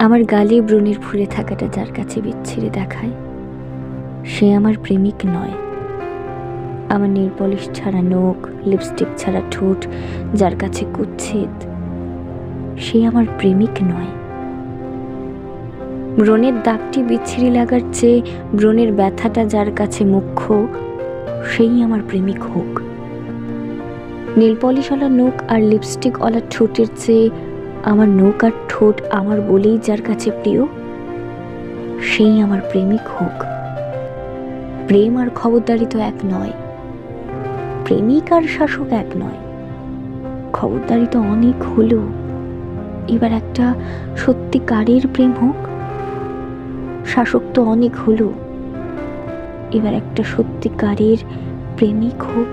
আমার গালে ব্রণের ফুলে থাকাটা যার কাছে বিচ্ছিরি দেখায়, সে আমার প্রেমিক নয়। আমার নেল পলিশ ছাড়া নখ, লিপস্টিক ছাড়া ঠোঁট যার কাছে কুৎসিত, সে আমার প্রেমিক নয়। ব্রণের দাগটি বিচ্ছিরি লাগার চেয়ে ব্রণের ব্যথাটা যার কাছে মুখ্য, সেই আমার প্রেমিক হোক। নেল পলিশওয়ালা নখ আর লিপস্টিকওয়ালা ঠোঁটের চেয়ে আমার নখ আর ঠোঁট আমার বলেই যার কাছে প্রিয়, সেই আমার প্রেমিক হোক। প্রেম আর খবরদারি তো এক নয়, প্রেমিক আর শাসক এক নয়। খবরদারি তো অনেক হলো, এবার একটা সত্যিকারের প্রেম হোক। শাসক তো অনেক হলো, এবার একটা সত্যিকারের প্রেমিক হোক।